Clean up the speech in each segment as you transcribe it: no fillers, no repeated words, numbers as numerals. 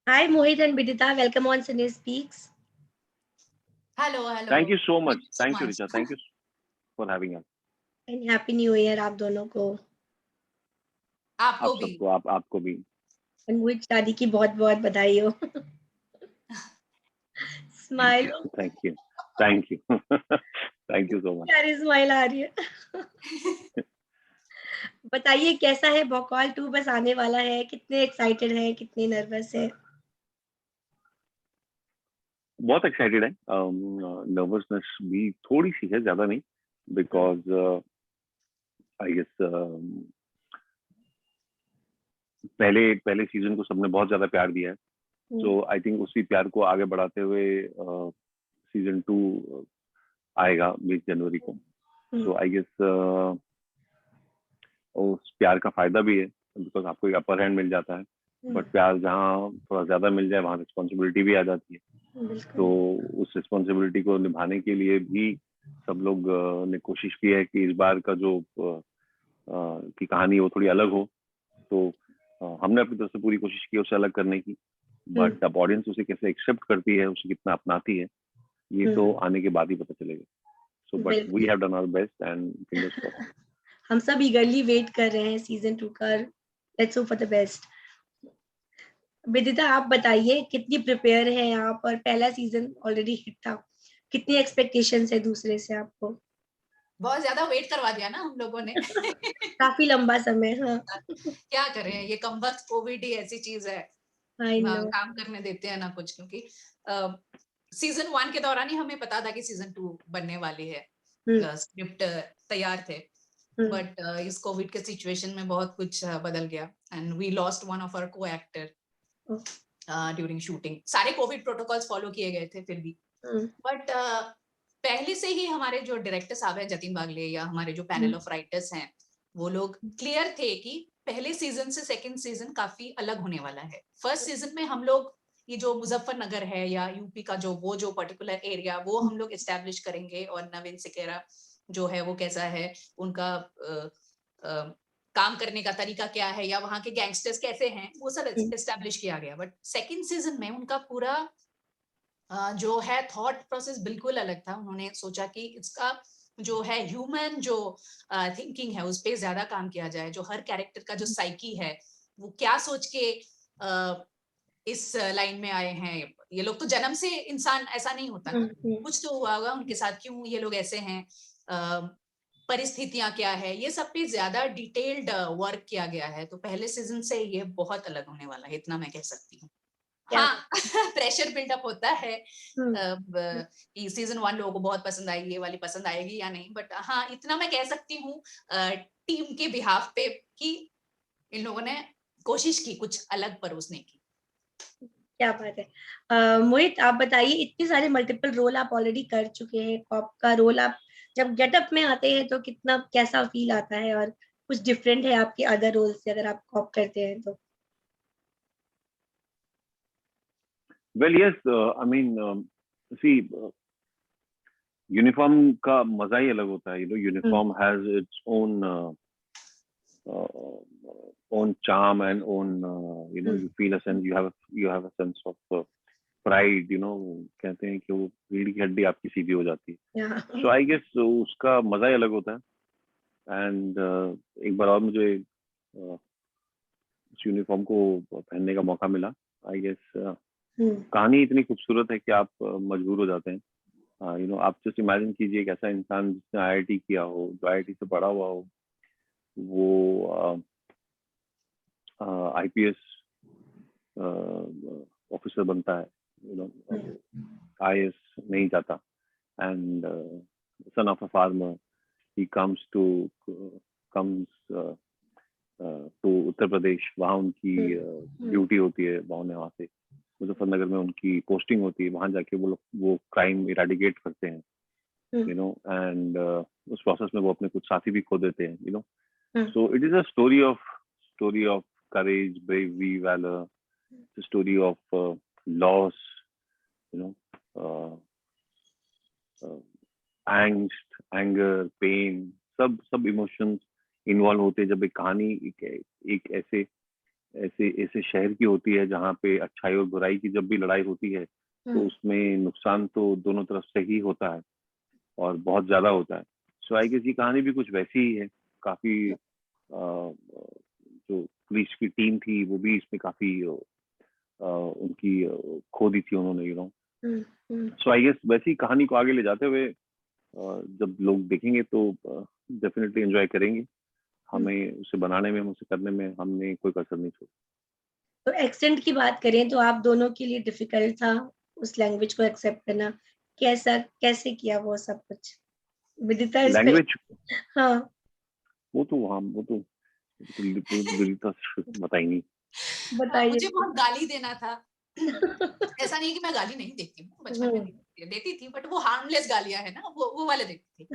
Hi Mohit and Vidita, welcome on Cine Speaks hello hello Thank you so much. Thank you so Thank you, much Richa. Thank you for having us. and Happy New Year आप दोनों को। आपको आप भी सबको, आपको भी। और मोहित शादी की बहुत बहुत बधाई हो। Thank smile you. Thank you. Thank you. Thank you so much. प्यारी स्माइल आ रही है। बताइए कैसा है भोकाल 2 बस आने वाला है, कितने एक्साइटेड हैं, कितने नर्वस है? बहुत एक्साइटेड है। नर्वसनेस भी थोड़ी सी है, ज्यादा नहीं, बिकॉज आई गेस पहले सीजन को सबने बहुत ज्यादा प्यार दिया है, सो आई थिंक उसी प्यार को आगे बढ़ाते हुए सीजन 2 आएगा 20 जनवरी को। सो आई गेस उस प्यार का फायदा भी है, बिकॉज आपको एक अपर हैंड मिल जाता है, बट प्यार जहाँ थोड़ा ज्यादा मिल जाए वहाँ रिस्पॉन्सिबिलिटी भी आ जाती है। तो उस रिस्पॉन्सिबिलिटी को निभाने के लिए भी सब लोग ने कोशिश की है कि इस बार का जो की कहानी है वो थोड़ी अलग हो। तो हमने अपनी तरफ से पूरी कोशिश की उसे अलग करने की, बट अब ऑडियंस उसे कैसे एक्सेप्ट करती है, उसे कितना अपनाती है, ये तो आने के बाद ही पता चलेगा। So but we have done our best and fingers crossed. हम सब ईगरली वेट कर रहे हैं सीजन 2 का। Let's hope for the best. Vidita आप बताइए कितनी प्रिपेयर है आप, और पहला सीजन ऑलरेडी हिट था, कितनी एक्सपेक्टेशंस है दूसरे से आपको? बहुत ज्यादा वेट करवा दिया ना हम लोगों ने। काफी लंबा समय। हाँ क्या करें, ये कमबख्त कोविड ही ऐसी चीज है, आई ना नो। काम करने देते हैं ना कुछ, क्योंकि सीजन 1 के दौरान ही हमें पता था कि सीजन 2 बनने वाली है, स्क्रिप्ट तैयार थे, बट इस कोविड के सिचुएशन में बहुत कुछ बदल गया and we lost one of our coactor during shooting. सारे कोविड प्रोटोकॉल्स फॉलो किए गए थे फिर भी, बट पहले से ही हमारे जो डायरेक्टर साहब हैं जतिन बागले, या हमारे जो पैनल ऑफ राइटर्स हैं, वो लोग क्लियर थे कि पहले सीजन से सेकंड सीजन काफी अलग होने वाला है। फर्स्ट सीजन में हम लोग ये जो मुजफ्फरनगर है या यूपी का जो पर्टिकुलर एरिया, वो हम लोग एस्टेब्लिश करेंगे, और नवीन सिकेरा जो है वो कैसा है, उनका काम करने का तरीका क्या है, या वहाँ के गैंगस्टर्स कैसे हैं, वो सब एस्टेब्लिश किया गया। बट सेकंड सीजन में उनका पूरा जो है थॉट प्रोसेस बिल्कुल अलग था। उन्होंने सोचा कि इसका जो है ह्यूमन जो थिंकिंग है उस पर ज्यादा काम किया जाए, जो हर कैरेक्टर का जो साइकी है वो क्या सोच के इस लाइन में आए हैं। ये लोग तो जन्म से इंसान ऐसा नहीं होता ना, कुछ तो हुआ होगा उनके साथ, क्यों ये लोग ऐसे हैं, परिस्थितियां क्या है, ये सब पे ज्यादा डिटेल्ड वर्क किया गया है। तो पहले सीजन से ये बहुत अलग होने वाला है, इतना मैं कह सकती हूँ। हाँ प्रेशर बिल्डअप होता है कि सीजन 1 लोगों को बहुत पसंद आएगी, ये वाली पसंद आएगी या नहीं, बट हाँ इतना मैं कह सकती हूँ टीम के बिहाफ पे कि इन लोगों ने कोशिश की कुछ अलग परोसने की। क्या बात है। मोहित आप बताइए, इतने सारे मल्टीपल रोल आप ऑलरेडी कर चुके हैं, कॉप का रोल आप जब गेटअप में आते हैं तो कितना कैसा फील आता है, और कुछ डिफरेंट है आपके अदर रोल से अगर आप कॉप करते हैं तो? Well, yes, I mean, see, uniform का मजा ही अलग होता है। Uniform has its own charm and own, you feel a sense, you have a sense of pride, कहते हैं कि वो रीढ़ की हड्डी आपकी सीधी हो जाती है। सो आई गेस उसका मजा ही अलग होता है। एंड एक बार और मुझे उस यूनिफॉर्म को पहनने का मौका मिला। आई गेस कहानी इतनी खूबसूरत है कि आप मजबूर हो जाते हैं। आप जस्ट इमेजिन कीजिए एक ऐसा इंसान जिसने आईआईटी किया हो, जो आईआईटी से पढ़ा हुआ हो, वो आईपीएस ऑफिसर बनता है, आईएएस नहीं जाता, and son of a farmer, he comes to Uttar Pradesh. वहाँ उनकी ड्यूटी होती है, वहाँ से मुजफ्फरनगर में उनकी पोस्टिंग होती है। वहां जाके वो क्राइम इराडिकेट करते हैं, एंड उस प्रोसेस में वो अपने कुछ साथी भी खो देते हैं। So it is a story of courage, bravery, valor, the story of loss, angst, anger, pain, सब इमोशंस इन्वॉल्व होते हैं जब एक कहानी एक ऐसे शहर की होती है, जहाँ पे अच्छाई और बुराई की जब भी लड़ाई होती है तो उसमें नुकसान तो दोनों तरफ से ही होता है और बहुत ज्यादा होता है। सो आई गेस ये कहानी भी कुछ वैसी ही है। काफी जो पुलिस की टीम थी वो भी इसमें काफी उनकी खो दी थी उन्होंने, you know. So I guess वैसी कहानी को आगे ले जाते हुए जब लोग देखेंगे तो डेफिनेटली एंजॉय करेंगे। हमें उसे बनाने में, उसे करने में हमने कोई कसर नहीं छोड़ी। तो एक्सेंट की बात करें तो आप दोनों के लिए डिफिकल्ट था उस लैंग्वेज को एक्सेप्ट करना, कैसे किया वो सब कुछ, विदिता लैंग्वेज, हाँ वो तो विदिता बताई नहीं। बताइए। मुझे बहुत गाली देना था। ऐसा नहीं कि मैं गाली नहीं देती हूँ, बचपन में देती थी, बट वो हार्मलेस गालियां है ना, वो वाले देती थी।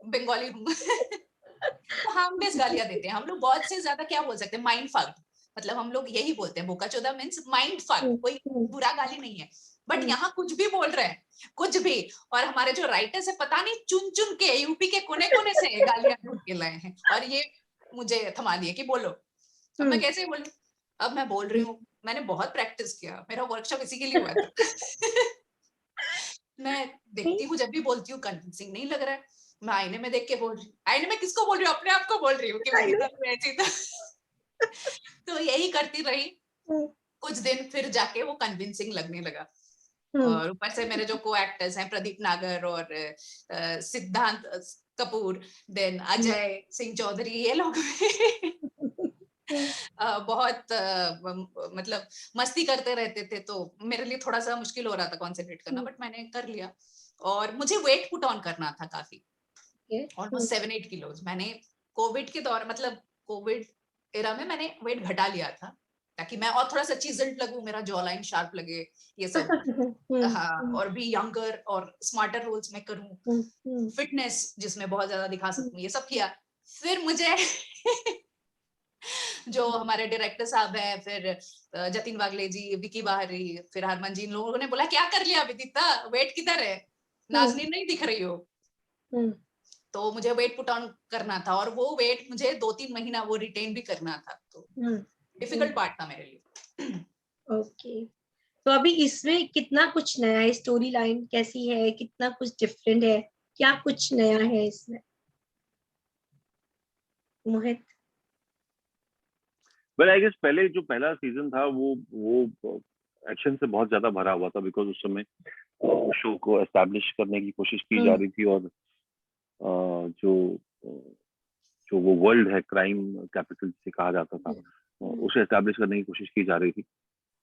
बंगाली हूँ तो हार्मलेस गालियां देते हैं हम लोग। बहुत से ज्यादा क्या बोल सकते हैं, माइंड फक, मतलब हम लोग यही बोलते हैं, बोका चोदा मीन्स माइंड फक, कोई बुरा गाली नहीं है। बट यहाँ कुछ भी बोल रहे हैं, कुछ भी। और हमारे जो राइटर्स है पता नहीं चुन चुन के यूपी के कोने कोने से गालियां ढूंढ के लाए हैं और ये मुझे थमा दिए कि बोलो। अब मैं कैसे बोलूं? अब मैं बोल रही हूँ, मैंने बहुत प्रैक्टिस किया, मेरा वर्कशॉप इसी के लिए हुआ था। मैं देखती हूँ, जब भी बोलती हूँ कन्विंसिंग नहीं लग रहा है, मैं आईने में देख के बोल रही हूँ। आईने में किसको बोल रही हूँ? अपने आप को बोल रही हूँ कि विदिता तू ऐसी था। तो यही करती रही कुछ दिन, फिर जाके वो कन्विंसिंग लगने लगा। और ऊपर से मेरे जो को एक्टर्स हैं, प्रदीप नागर और सिद्धांत कपूर, देन अजय सिंह चौधरी, ये लोग बहुत मतलब मस्ती करते रहते थे, तो मेरे लिए थोड़ा सा मुश्किल हो रहा था कॉन्सेंट्रेट करना, बट मैंने कर लिया। और मुझे वेट पुट ऑन करना था काफी, ऑलमोस्ट 7-8 किलोज। मैंने कोविड के दौर, मतलब कोविड एरा में मैंने वेट घटा लिया था, ताकि मैं और थोड़ा सा चिजल्ड लगूं, मेरा जॉ लाइन शार्प लगे, ये सब। हाँ, और भी यंगर और स्मार्टर रोल्स में करूं, फिटनेस जिसमें बहुत ज्यादा दिखा सकूं, ये सब किया। फिर मुझे जो हमारे डायरेक्टर साहब हैं, फिर जतिन वागले जी, विकी बाहरी, फिर हरमन जी, इन लोगों ने बोला क्या कर लिया विदिता, वेट किधर है, नाज़नीन नहीं दिख रही हो। तो मुझे वेट पुट ऑन करना था, और वो वेट मुझे 2-3 महीना वो रिटेन भी करना था, तो डिफिकल्ट पार्ट था मेरे लिए। ओके, तो अभी इसमें कितना कुछ नया है, स्टोरी लाइन कैसी है, कितना कुछ डिफरेंट है, क्या कुछ नया है इसमें मोहित? वेल आई गेस पहले जो पहला सीजन था वो एक्शन से बहुत ज्यादा भरा हुआ था, बिकॉज उस समय शो को एस्टैब्लिश करने की कोशिश की जा रही थी, और जो जो वो वर्ल्ड है क्राइम कैपिटल से कहा जाता था, उसे एस्टैब्लिश करने की कोशिश की जा रही थी।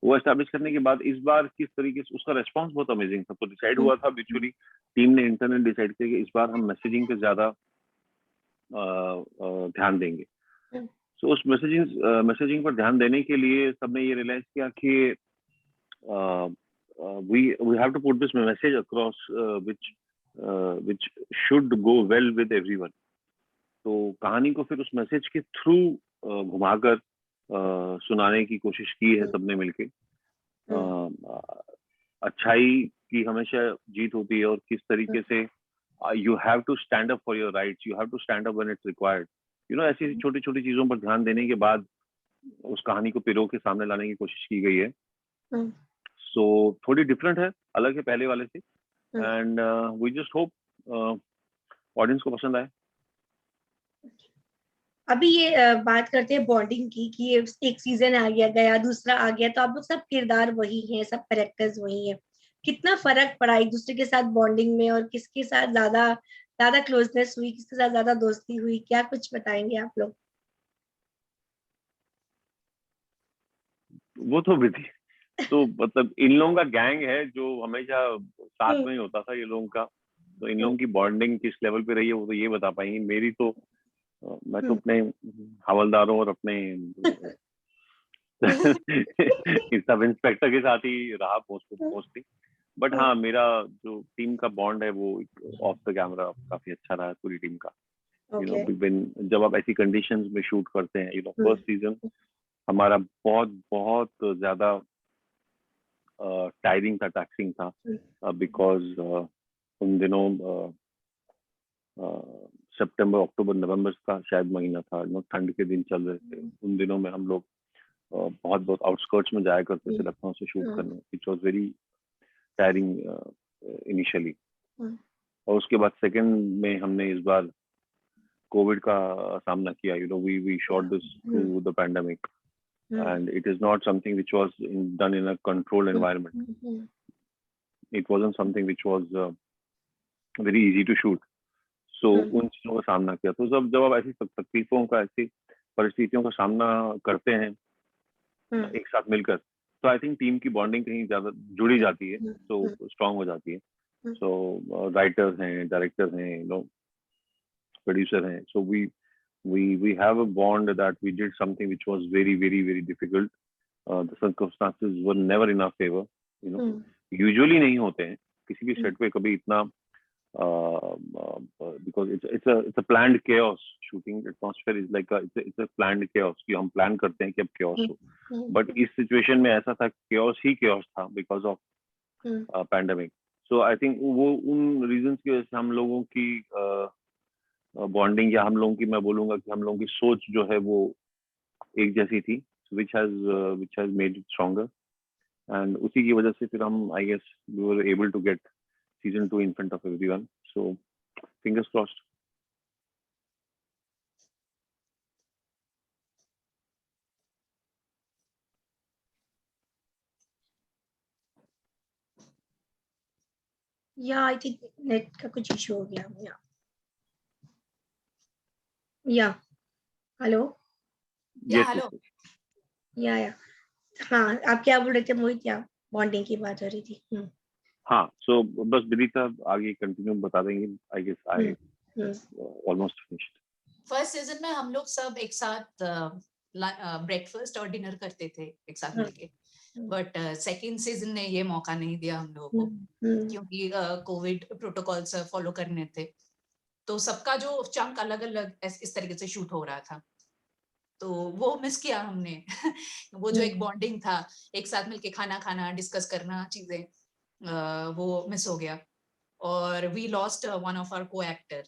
वो एस्टैब्लिश करने के बाद इस बार किस तरीके से उसका रेस्पॉन्स बहुत अमेजिंग था, तो डिसाइड हुआ था म्यूचुअली, टीम ने इंटरनेट डिसाइड किया कि इस बार हम मैसेजिंग पे ज्यादा ध्यान देंगे। सो उस मैसेजिंग पर ध्यान देने के लिए सबने ये रियलाइज किया कि we have to put this message across which should go well with everyone. तो कहानी को फिर उस मैसेज के थ्रू घुमाकर सुनाने की कोशिश की है सबने मिलके। अच्छाई की हमेशा जीत होती है, और किस तरीके से you have to stand up for your rights, you have to stand up when it's required, you know. ऐसी छोटी छोटी चीजों पर ध्यान देने के बाद उस कहानी को पिरो के सामने लाने की कोशिश की गई है। सो थोड़ी डिफरेंट है, अलग है पहले वाले से, and we just hope audience को पसंद आए। अभी ये बात करते हैं बॉन्डिंग की, कि ये एक सीजन आ गया, गया दूसरा आ गया, तो आप लोग सब किरदार वही हैं, सब कैरेक्टर्स वही हैं, कितना फर्क पड़ा एक दूसरे के साथ बॉन्डिंग में, और किसके साथ ज्यादा ज्यादा क्लोजनेस हुई, किसके साथ ज्यादा दोस्ती हुई, क्या कुछ बताएंगे आप लोग? वो तो विधि, तो मतलब इन लोगों का गैंग है जो हमेशा साथ में ही होता था ये लोगों का, तो इन लोगों की बॉन्डिंग किस लेवल पे रही है वो तो ये बता पाएंगे। मेरी तो मैं तो अपने हवलदारों और अपने सब इंस्पेक्टर के साथ ही रहा मोस्टली, बट हाँ, मेरा जो टीम का बॉन्ड है वो ऑफ द कैमरा काफी अच्छा रहा है पूरी टीम का। यू नो, जब आप ऐसी कंडीशंस में शूट करते हैं, यू नो, फर्स्ट सीजन हमारा बहुत बहुत ज्यादा टायरिंग था, टैक्सिंग था, बिकॉज उन दिनों सितंबर, अक्टूबर, नवंबर का शायद महीना था, ठंड के दिन चल रहे थे। उन दिनों में हम लोग बहुत बहुत आउटस्कर्ट्स में जाया करते थे लखनऊ से शूट करने, which was very tiring initially. और उसके बाद सेकंड में हमने इस बार कोविड का सामना किया, you know, we shot this through the pandemic and it is not something which was done in a controlled environment. It wasn't something which was very easy to shoot. So उन चीजों का सामना किया। तो जब आप ऐसी तकलीफों का, ऐसी परिस्थितियों का सामना करते हैं एक साथ मिलकर, तो आई थिंक टीम की बॉन्डिंग कहीं ज्यादा जुड़ी जाती है, तो स्ट्रांग हो जाती है। सो राइटर्स हैं, डायरेक्टर्स हैं, यू नो, प्रोड्यूसर हैं, सो we have a bond that we did something which was very very very difficult. The circumstances were never in our favor, you know. Usually नहीं होते हैं किसी भी सेट पे कभी इतना, because it's a planned chaos. Shooting atmosphere is like it's a planned chaos कि हम प्लान करते हैं कि अब chaos हो, but इस सिचुएशन में ऐसा था, chaos ही chaos था because of pandemic. So I think वो उन reasons की वजह से हम लोगों की बॉन्डिंग, या हम लोगों की, मैं बोलूंगा कि हम लोगों की सोच जो है वो एक जैसी थी, which has made it stronger. And उसी की वजह से फिर हम, I guess, we were able to get season 2 in front of everyone. So fingers crossed. Yeah, I think net का कुछ इशू हो गया। या हेलो। या हेलो। या हाँ, आप क्या बोल रहे थे मोहित? या बॉन्डिंग की बात हो रही थी। हाँ, सो बस विनीता आगे कंटिन्यू बता देंगे। I guess I almost finished. First season में हम लोग सब एक साथ ब्रेकफास्ट और डिनर करते थे एक साथ मिलके, बट सेकंड सीजन ने ये मौका नहीं दिया हम लोगों को, क्योंकि कोविड प्रोटोकॉल्स फॉलो करने थे, तो सबका जो चंक अलग अलग इस तरीके से शूट हो रहा था, तो वो मिस किया हमने। वो जो एक बॉन्डिंग था, एक साथ मिलके खाना खाना, डिस्कस करना चीजें, वो मिस हो गया। और we lost one of our coactor,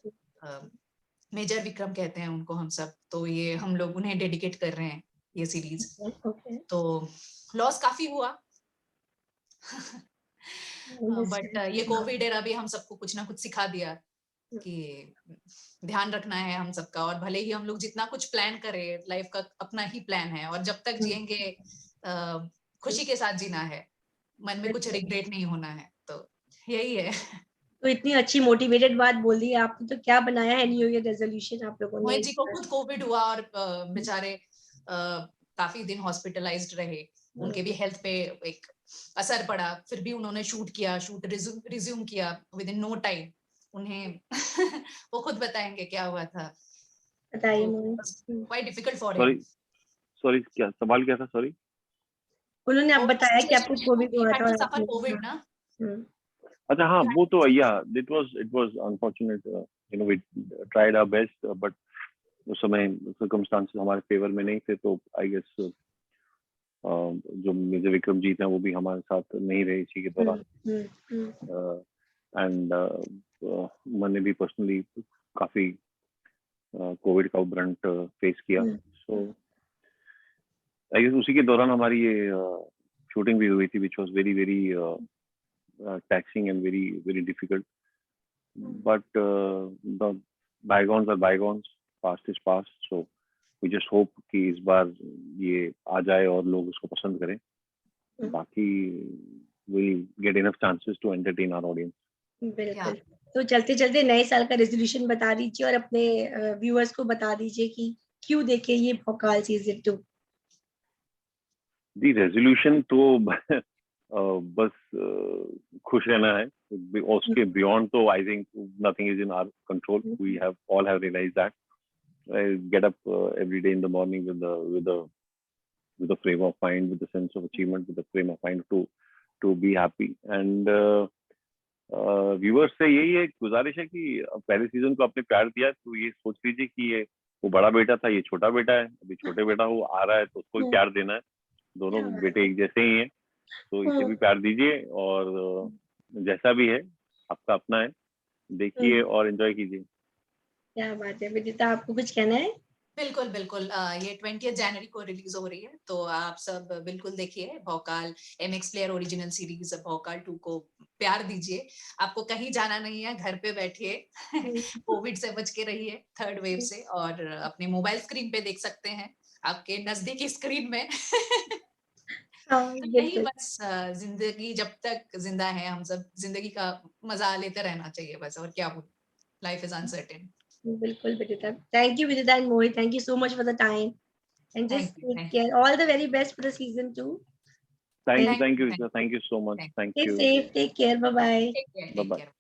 major Vikram कहते हैं उनको हम सब, तो ये हम लोग उन्हें डेडिकेट कर रहे हैं ये सीरीज। तो लॉस काफी हुआ। बट ये कोविड एरा भी हम सबको कुछ ना कुछ सिखा दिया कि ध्यान रखना है हम सबका, और भले ही हम लोग जितना कुछ प्लान करें, लाइफ का अपना ही प्लान है, और जब तक जिएंगे खुशी के साथ जीना है, मन में कुछ रिग्रेट नहीं होना है, तो यही है। तो इतनी अच्छी मोटिवेटेड बात बोल दी आपने, तो क्या बनाया है न्यू ईयर रेजोल्यूशन आप लोगों ने? मोहित जी को खुद कोविड हुआ और बेचारे काफी दिन हॉस्पिटलाइज्ड रहे, उनके भी हेल्थ पे एक असर पड़ा, फिर भी उन्होंने शूट किया, शूट रिज्यूम किया विद इन नो टाइम। उन्हें वो खुद बताएंगे क्या हुआ था। बताइए। Quite difficult for him. Sorry क्या सवाल क्या था? सॉरी। उन्होंने आप बताया कि आपको कोविड हुआ था और आपने कोविड ना। अच्छा हाँ, वो तो it was unfortunate, you know, we tried our best, but उस समय circumstances हमारे फेवर में नहीं थे, तो I guess जो मेजर विक्रम जी थे वो भी हमारे साथ नहीं रहे इसी के दौरान, एंड मैंने भी पर्सनली काफी कोविड का ब्रंट फेस किया। सो आई गेस उसी के दौरान हमारी ये शूटिंग भी हुई थी, which was very very taxing and very very difficult, but the bygones are bygones, past is past, so we just hope कि इस बार ये आ जाए और लोग उसको पसंद करें, बाकी we'll get enough chances to entertain our audience. बिल्कुल। तो चलते चलते नए साल का रेजोल्यूशन बता दीजिए और अपने व्यूअर्स को बता दीजिए कि क्यों देखें ये भोकाल सीजन 2। दी रेजोल्यूशन तो बस खुश रहना है, उसके बियॉन्ड तो I think nothing is in our control. We have all have realized that. Get up every day in the morning with a frame of mind, with a sense of achievement, with a frame of mind to be happy, and viewers से यही है गुजारिश है कि पहले season को आपने प्यार दिया तो ये सोच लीजिए कि ये वो बड़ा बेटा था, ये छोटा बेटा है, अभी छोटे बेटा वो आ रहा है तो उसको भी प्यार देना है। दोनों बेटे एक जैसे ही हैं, तो इसे भी प्यार दीजिए, और जैसा भी है आपका अपना है, देखिए और एंजॉय कीजिए। क्या बात है। विदिता, आपको कुछ कहना है? बिल्कुल बिल्कुल ये 20 जनवरी को रिलीज हो रही है, तो आप सब बिल्कुल देखिए भौकाल MX प्लेयर ओरिजिनल सीरीज भौकाल 2 को प्यार दीजिए। आपको कहीं जाना नहीं है, घर पे बैठिए कोविड से बच के रहिए, थर्ड वेव से, और अपने मोबाइल स्क्रीन पे देख सकते हैं, आपके नजदीकी स्क्रीन में तो यही बस जिंदगी जब तक जिंदा है, हम सब जिंदगी का मजा लेते रहना चाहिए बस, और क्या बोलूं, लाइफ इज अनसर्टेन। बिल्कुल Vidita, thank you Vidita and Mohit, thank you so much for the time and just take thank care. All the very best for the season 2. Thank And you, thank you, sir. Thank you so much. Thank stay you. safe. Take care. Bye bye. Take Bye bye. Care.